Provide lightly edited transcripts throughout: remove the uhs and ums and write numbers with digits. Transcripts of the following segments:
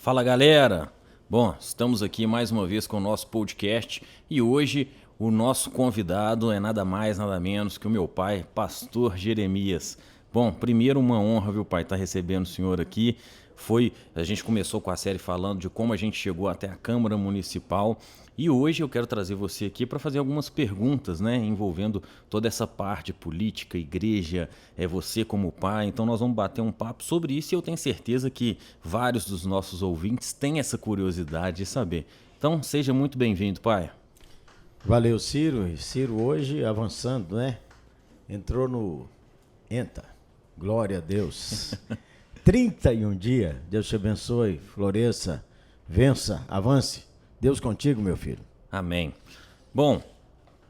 Fala galera! Bom, estamos aqui mais uma vez com o nosso podcast e hoje o nosso convidado é nada mais, nada menos que o meu pai, Pastor Jeremias. Bom, primeiro uma honra, viu, pai, estar recebendo o senhor aqui. A gente começou com a série falando de como a gente chegou até a Câmara Municipal e hoje eu quero trazer você aqui para fazer algumas perguntas, né, envolvendo toda essa parte política, igreja, você como pai. Então nós vamos bater um papo sobre isso e eu tenho certeza que vários dos nossos ouvintes têm essa curiosidade de saber. Então seja muito bem-vindo, pai. Valeu, Ciro. E Ciro hoje avançando, né? Entrou no ENTA. Glória a Deus. 31 dias. Deus te abençoe, floresça, vença, avance. Deus contigo, meu filho. Amém. Bom,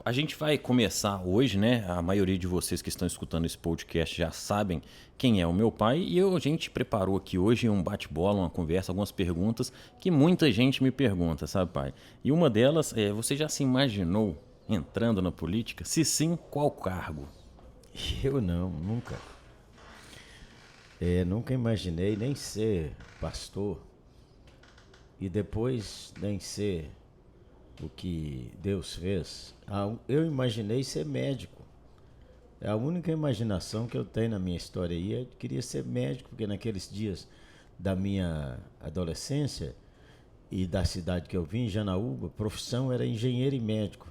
a gente vai começar hoje, né? A maioria de vocês que estão escutando esse podcast já sabem quem é o meu pai e a gente preparou aqui hoje um bate-bola, uma conversa, algumas perguntas que muita gente me pergunta, sabe, pai? E uma delas é: você já se imaginou entrando na política? Se sim, qual cargo? Eu não, nunca. Nunca imaginei nem ser pastor e depois nem ser o que Deus fez. Eu imaginei ser médico. É a única imaginação que eu tenho na minha história aí. Eu queria ser médico, porque naqueles dias da minha adolescência e da cidade que eu vim, Janaúba, a profissão era engenheiro e médico.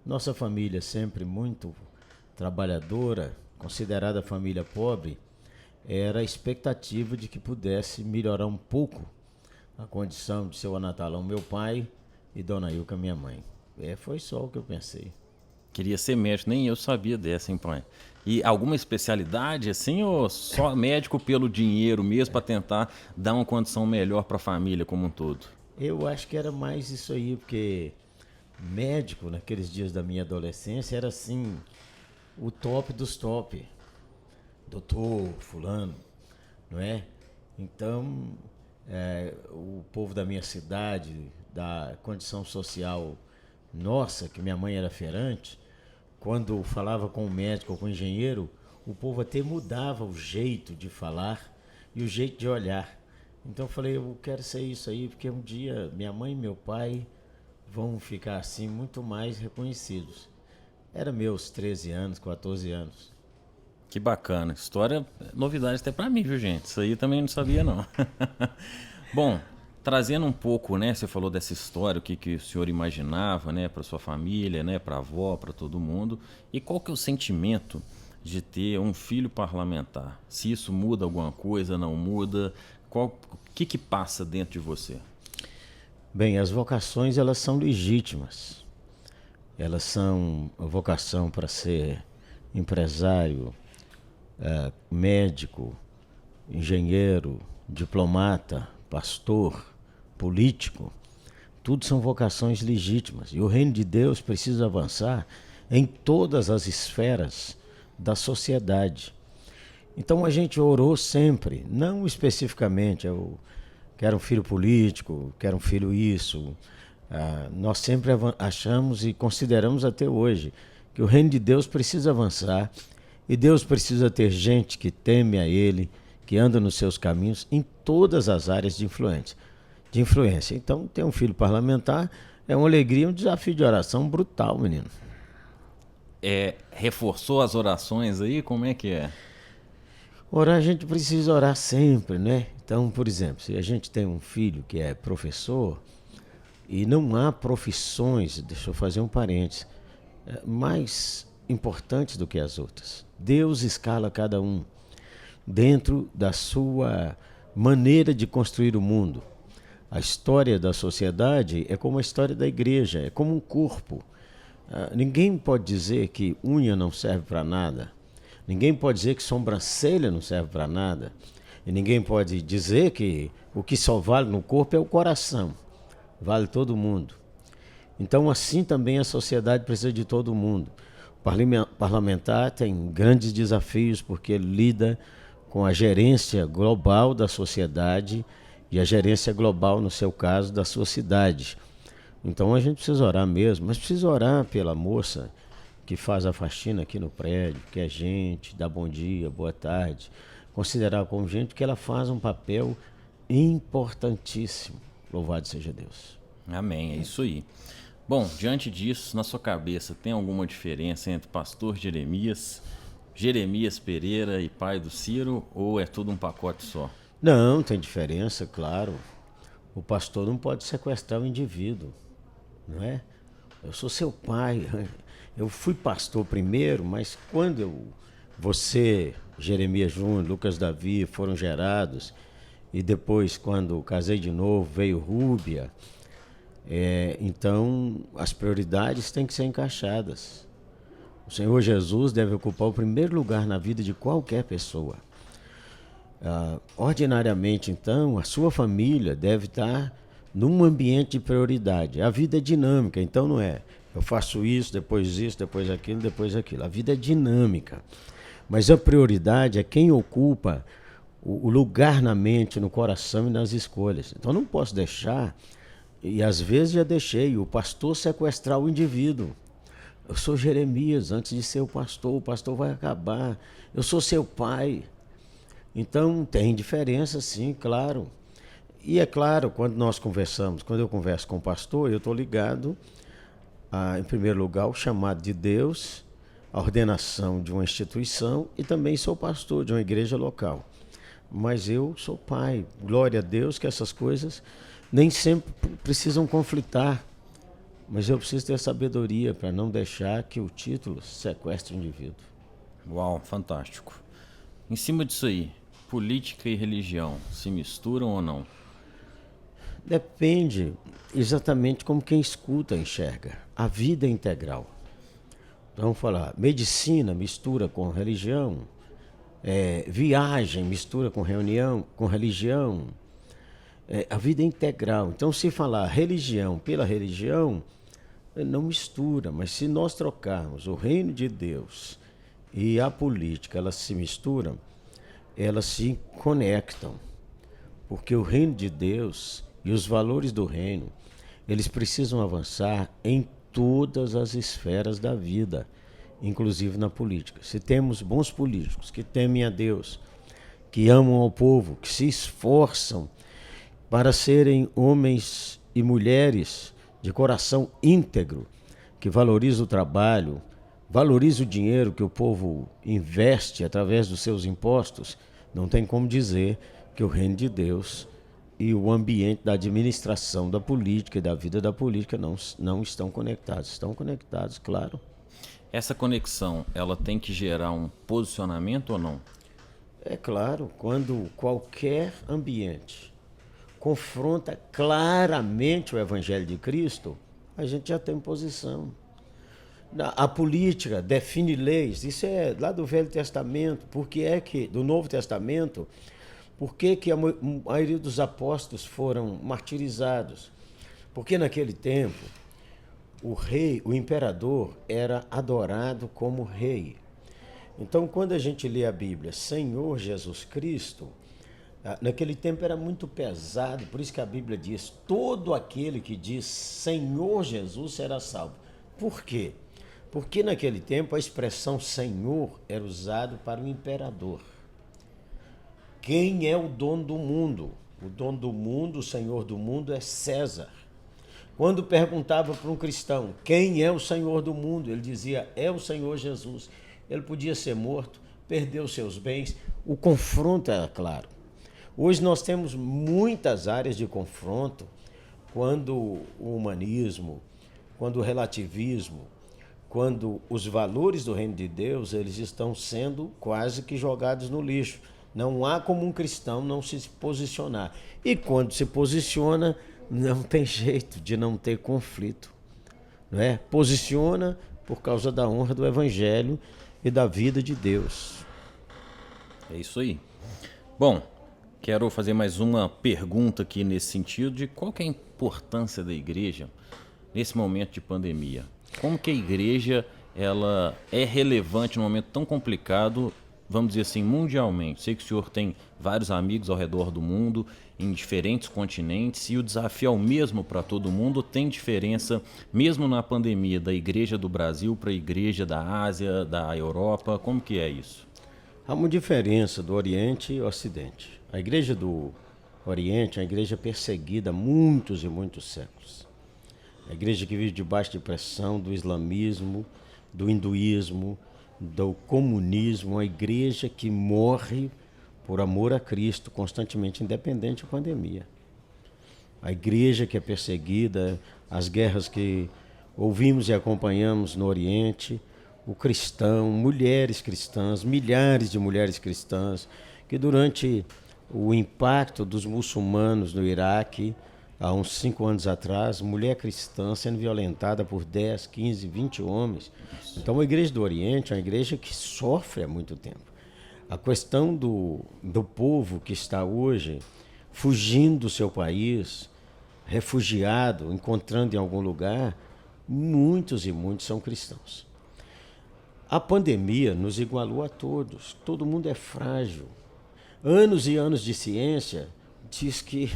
Nossa família sempre muito trabalhadora, considerada família pobre, era a expectativa de que pudesse melhorar um pouco a condição de seu Natalão, meu pai, e Dona Ilka, minha mãe. Foi só o que eu pensei. Queria ser médico, nem eu sabia dessa, hein, pai? E alguma especialidade assim ou só médico pelo dinheiro mesmo para tentar dar uma condição melhor para a família como um todo? Eu acho que era mais isso aí, porque médico, naqueles dias da minha adolescência, era assim, o top dos top. Doutor, fulano, não é? Então, o povo da minha cidade, da condição social nossa, que minha mãe era feirante, quando falava com o médico ou com o engenheiro, o povo até mudava o jeito de falar e o jeito de olhar. Então eu falei, eu quero ser isso aí, porque um dia minha mãe e meu pai vão ficar assim muito mais reconhecidos. Era meus 13 anos, 14 anos. Que bacana. História, novidade até para mim, viu, gente? Isso aí também não sabia, não. Bom, trazendo um pouco, né? Você falou dessa história, o que o senhor imaginava, né? Para sua família, né? Para a avó, para todo mundo. E qual que é o sentimento de ter um filho parlamentar? Se isso muda alguma coisa, não muda? O que passa dentro de você? Bem, as vocações elas são legítimas. Elas são a vocação para ser empresário, médico, engenheiro, diplomata, pastor, político. Tudo são vocações legítimas. E o reino de Deus precisa avançar em todas as esferas da sociedade. Então a gente orou sempre, não especificamente, eu quero um filho político, quero um filho isso. Nós sempre achamos e consideramos até hoje que o reino de Deus precisa avançar e Deus precisa ter gente que teme a Ele, que anda nos seus caminhos em todas as áreas de influência. Então, ter um filho parlamentar é uma alegria, um desafio de oração brutal, menino. Reforçou as orações aí? Como é que é? Orar, a gente precisa orar sempre, né? Então, por exemplo, se a gente tem um filho que é professor e não há profissões, deixa eu fazer um parênteses, mais importantes do que as outras. Deus escala cada um dentro da sua maneira de construir o mundo. A história da sociedade é como a história da igreja, é como um corpo. Ninguém pode dizer que unha não serve para nada. Ninguém pode dizer que sobrancelha não serve para nada. E ninguém pode dizer que o que só vale no corpo é o coração. Vale todo mundo. Então, assim também a sociedade precisa de todo mundo. O parlamentar tem grandes desafios porque ele lida com a gerência global da sociedade e a gerência global, no seu caso, da sua cidade. Então a gente precisa orar mesmo, mas precisa orar pela moça que faz a faxina aqui no prédio, que é gente, dá bom dia, boa tarde. Considerar como gente que ela faz um papel importantíssimo. Louvado seja Deus. Amém, é isso aí. Bom, diante disso, na sua cabeça, tem alguma diferença entre pastor Jeremias Pereira e pai do Ciro, ou é tudo um pacote só? Não, tem diferença, claro. O pastor não pode sequestrar o indivíduo, não é? Eu sou seu pai. Eu fui pastor primeiro, mas quando você, Jeremias Júnior, Lucas Davi foram gerados, e depois, quando casei de novo, veio Rúbia, então as prioridades têm que ser encaixadas. O Senhor Jesus deve ocupar o primeiro lugar na vida de qualquer pessoa. Ordinariamente, então, a sua família deve estar num ambiente de prioridade. A vida é dinâmica, então não é eu faço isso, depois aquilo, depois aquilo. A vida é dinâmica. Mas a prioridade é quem ocupa o lugar na mente, no coração e nas escolhas. Então não posso deixar, e às vezes já deixei, o pastor sequestrar o indivíduo. Eu sou Jeremias, antes de ser o pastor vai acabar. Eu sou seu pai. Então tem diferença, sim, claro. E é claro, quando eu converso com o pastor, eu estou ligado em primeiro lugar, o chamado de Deus, a ordenação de uma instituição, e também sou pastor de uma igreja local. Mas eu sou pai. Glória a Deus que essas coisas nem sempre precisam conflitar. Mas eu preciso ter sabedoria para não deixar que o título sequestre o indivíduo. Uau, fantástico. Em cima disso aí, política e religião se misturam ou não? Depende exatamente como quem escuta enxerga. A vida é integral. Vamos falar, medicina mistura com religião, viagem mistura com religião. A vida é integral. Então, se falar religião pela religião, não mistura. Mas se nós trocarmos o reino de Deus e a política, elas se misturam, elas se conectam. Porque o reino de Deus e os valores do reino, eles precisam avançar em todas as esferas da vida, inclusive na política. Se temos bons políticos que temem a Deus, que amam ao povo, que se esforçam para serem homens e mulheres de coração íntegro, que valorizam o trabalho, valorizam o dinheiro que o povo investe através dos seus impostos, não tem como dizer que o reino de Deus e o ambiente da administração da política e da vida da política não estão conectados. Estão conectados, claro. Essa conexão, ela tem que gerar um posicionamento ou não? É claro, quando qualquer ambiente confronta claramente o Evangelho de Cristo, a gente já tem posição. A política define leis, isso é lá do Velho Testamento, do Novo Testamento, por que a maioria dos apóstolos foram martirizados? Porque naquele tempo o rei, o imperador, era adorado como rei. Então, quando a gente lê a Bíblia, Senhor Jesus Cristo, naquele tempo era muito pesado, por isso que a Bíblia diz, todo aquele que diz Senhor Jesus será salvo. Por quê? Porque naquele tempo a expressão Senhor era usada para o imperador. Quem é o dono do mundo? O dono do mundo, o Senhor do mundo é César. Quando perguntava para um cristão quem é o Senhor do mundo, ele dizia, é o Senhor Jesus. Ele podia ser morto, perder os seus bens. O confronto era claro. Hoje nós temos muitas áreas de confronto quando o humanismo, quando o relativismo, quando os valores do reino de Deus, eles estão sendo quase que jogados no lixo. Não há como um cristão não se posicionar. E quando se posiciona, não tem jeito de não ter conflito. Não é? Posiciona por causa da honra do Evangelho e da vida de Deus. É isso aí. Bom, quero fazer mais uma pergunta aqui nesse sentido de qual que é a importância da igreja nesse momento de pandemia. Como que a igreja ela é relevante num momento tão complicado, vamos dizer assim, mundialmente? Sei que o senhor tem vários amigos ao redor do mundo, em diferentes continentes, e o desafio é o mesmo para todo mundo. Tem diferença, mesmo na pandemia, da igreja do Brasil para a igreja da Ásia, da Europa? Como que é isso? Há uma diferença do Oriente e Ocidente. A igreja do Oriente é uma igreja perseguida há muitos e muitos séculos. A igreja que vive debaixo de pressão do islamismo, do hinduísmo, do comunismo, uma igreja que morre por amor a Cristo constantemente, independente da pandemia. A igreja que é perseguida, as guerras que ouvimos e acompanhamos no Oriente, o cristão, mulheres cristãs, milhares de mulheres cristãs, que durante o impacto dos muçulmanos no Iraque, há uns 5 anos atrás, mulher cristã sendo violentada por 10, 15, 20 homens. Então, a igreja do Oriente é uma igreja que sofre há muito tempo. A questão do povo que está hoje fugindo do seu país, refugiado, encontrando em algum lugar, muitos e muitos são cristãos. A pandemia nos igualou a todos. Todo mundo é frágil. Anos e anos de ciência diz que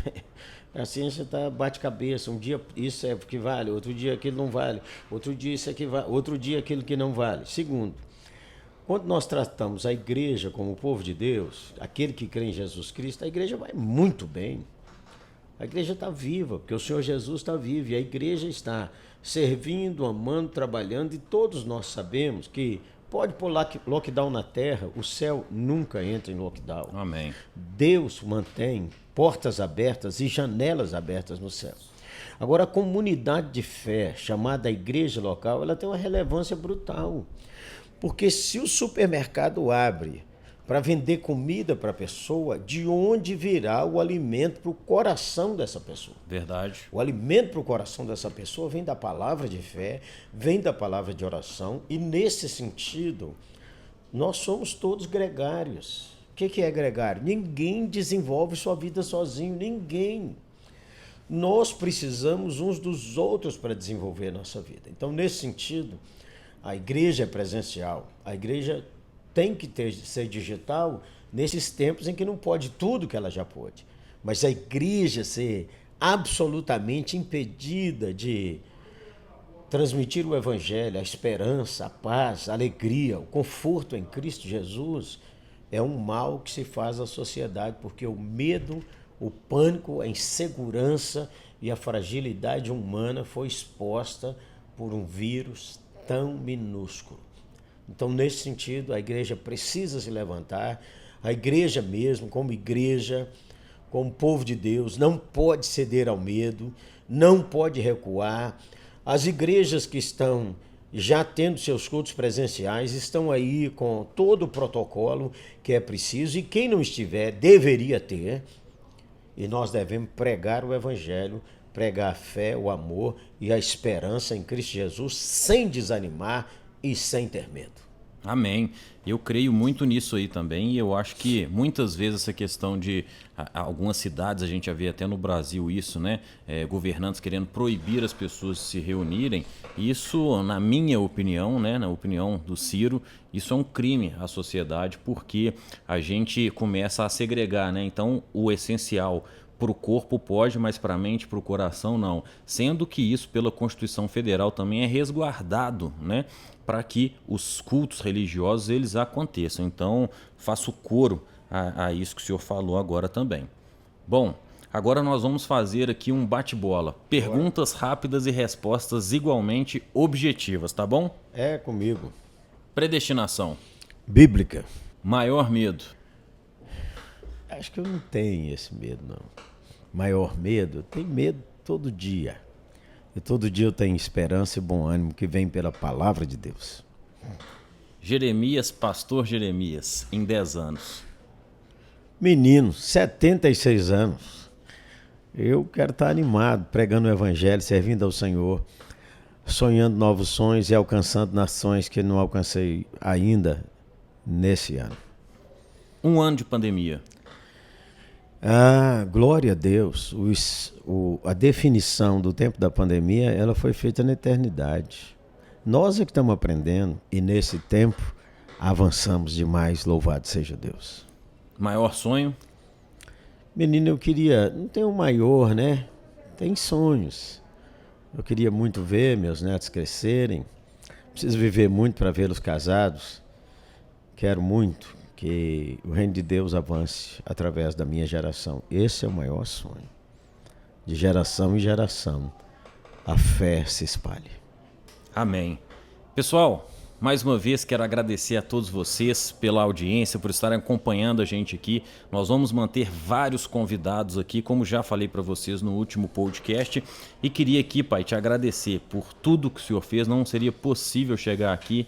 a ciência bate cabeça. Um dia isso é o que vale, outro dia aquilo não vale, outro dia isso é que vale, outro dia aquilo que não vale. Segundo, quando nós tratamos a igreja como o povo de Deus, aquele que crê em Jesus Cristo, a igreja vai muito bem. A igreja está viva, porque o Senhor Jesus está vivo, e a igreja está servindo, amando, trabalhando, e todos nós sabemos que pode pôr lockdown na terra, o céu nunca entra em lockdown. Amém. Deus mantém portas abertas e janelas abertas no céu. Agora, a comunidade de fé, chamada igreja local, ela tem uma relevância brutal. Porque se o supermercado abre para vender comida para a pessoa, de onde virá o alimento para o coração dessa pessoa? Verdade. O alimento para o coração dessa pessoa vem da palavra de fé, vem da palavra de oração, e nesse sentido, nós somos todos gregários. O que é gregário? Ninguém desenvolve sua vida sozinho, ninguém. Nós precisamos uns dos outros para desenvolver a nossa vida. Então, nesse sentido, a igreja é presencial, a igreja tem que ser digital nesses tempos em que não pode tudo que ela já pôde. Mas a igreja ser absolutamente impedida de transmitir o evangelho, a esperança, a paz, a alegria, o conforto em Cristo Jesus, é um mal que se faz à sociedade, porque o medo, o pânico, a insegurança e a fragilidade humana foi exposta por um vírus tão minúsculo. Então, nesse sentido, a igreja precisa se levantar. A igreja mesmo, como povo de Deus, não pode ceder ao medo, não pode recuar. As igrejas que estão já tendo seus cultos presenciais estão aí com todo o protocolo que é preciso, e quem não estiver deveria ter. E nós devemos pregar o evangelho, pregar a fé, o amor e a esperança em Cristo Jesus, sem desanimar e sem ter medo. Amém. Eu creio muito nisso aí também, e eu acho que muitas vezes essa questão de algumas cidades, a gente já vê até no Brasil isso, né? Governantes querendo proibir as pessoas de se reunirem. Isso, na minha opinião, né? Na opinião do Ciro, isso é um crime à sociedade, porque a gente começa a segregar, né? Então, o essencial para o corpo pode, mas para a mente, para o coração não. Sendo que isso, pela Constituição Federal, também é resguardado, né? Para que os cultos religiosos eles aconteçam. Então, faço coro a isso que o senhor falou agora também. Bom, agora nós vamos fazer aqui um bate-bola. Perguntas rápidas e respostas igualmente objetivas, tá bom? É comigo. Predestinação. Bíblica. Maior medo. Acho que eu não tenho esse medo, não. Maior medo? Eu tenho medo todo dia. E todo dia eu tenho esperança e bom ânimo que vem pela palavra de Deus. Jeremias, pastor Jeremias, em 10 anos. Menino, 76 anos. Eu quero estar animado, pregando o evangelho, servindo ao Senhor, sonhando novos sonhos e alcançando nações que não alcancei ainda nesse ano. 1 ano de pandemia. Glória a Deus. A definição do tempo da pandemia, ela foi feita na eternidade. Nós é que estamos aprendendo, e nesse tempo avançamos demais, louvado seja Deus. Maior sonho? Menino, eu queria, não tem um maior, né? Tem sonhos. Eu queria muito ver meus netos crescerem. Preciso viver muito para vê-los casados. Quero muito que o reino de Deus avance através da minha geração. Esse é o maior sonho. De geração em geração, a fé se espalhe. Amém. Pessoal, mais uma vez quero agradecer a todos vocês pela audiência, por estarem acompanhando a gente aqui. Nós vamos manter vários convidados aqui, como já falei para vocês no último podcast. E queria aqui, Pai, te agradecer por tudo que o Senhor fez. Não seria possível chegar aqui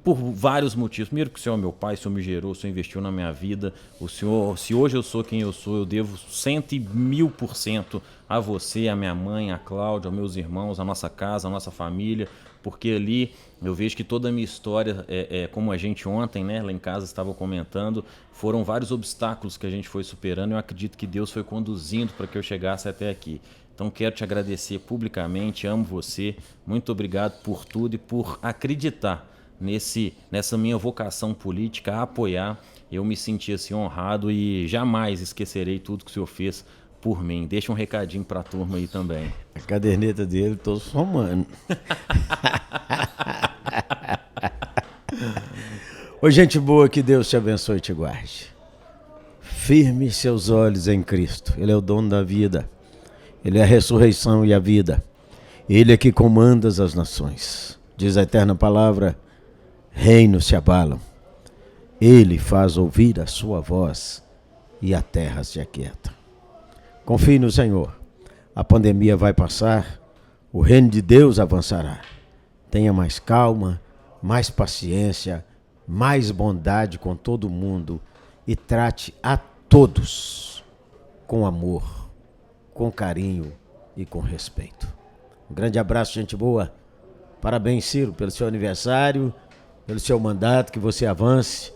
por vários motivos. Primeiro que o Senhor é meu Pai, o Senhor me gerou, o Senhor investiu na minha vida. O Senhor, se hoje eu sou quem eu sou, eu devo 100.000% a você, a minha mãe, a Cláudia, aos meus irmãos, a nossa casa, a nossa família, porque ali eu vejo que toda a minha história, como a gente ontem, né, lá em casa estava comentando, foram vários obstáculos que a gente foi superando e eu acredito que Deus foi conduzindo para que eu chegasse até aqui. Então quero te agradecer publicamente, amo você, muito obrigado por tudo e por acreditar nessa minha vocação política, a apoiar. Eu me senti assim honrado e jamais esquecerei tudo que o senhor fez por mim. Deixa um recadinho para a turma aí também. A caderneta dele, tô somando. Ô, gente boa, que Deus te abençoe e te guarde. Firme seus olhos em Cristo. Ele é o dono da vida. Ele é a ressurreição e a vida. Ele é que comanda as nações. Diz a eterna palavra: reinos se abalam. Ele faz ouvir a sua voz e a terra se aquieta. Confie no Senhor. A pandemia vai passar. O reino de Deus avançará. Tenha mais calma, mais paciência, mais bondade com todo mundo e trate a todos com amor, com carinho e com respeito. Um grande abraço, gente boa. Parabéns, Ciro, pelo seu aniversário, pelo seu mandato, que você avance,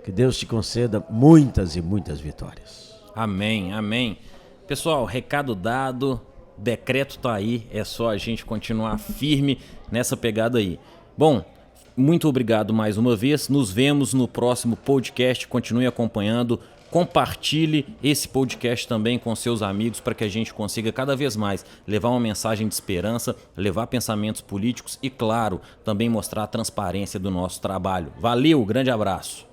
que Deus te conceda muitas e muitas vitórias. Amém, amém. Pessoal, recado dado, decreto tá aí, é só a gente continuar firme nessa pegada aí. Bom, muito obrigado mais uma vez, nos vemos no próximo podcast, continue acompanhando, compartilhe esse podcast também com seus amigos para que a gente consiga cada vez mais levar uma mensagem de esperança, levar pensamentos políticos e, claro, também mostrar a transparência do nosso trabalho. Valeu, grande abraço!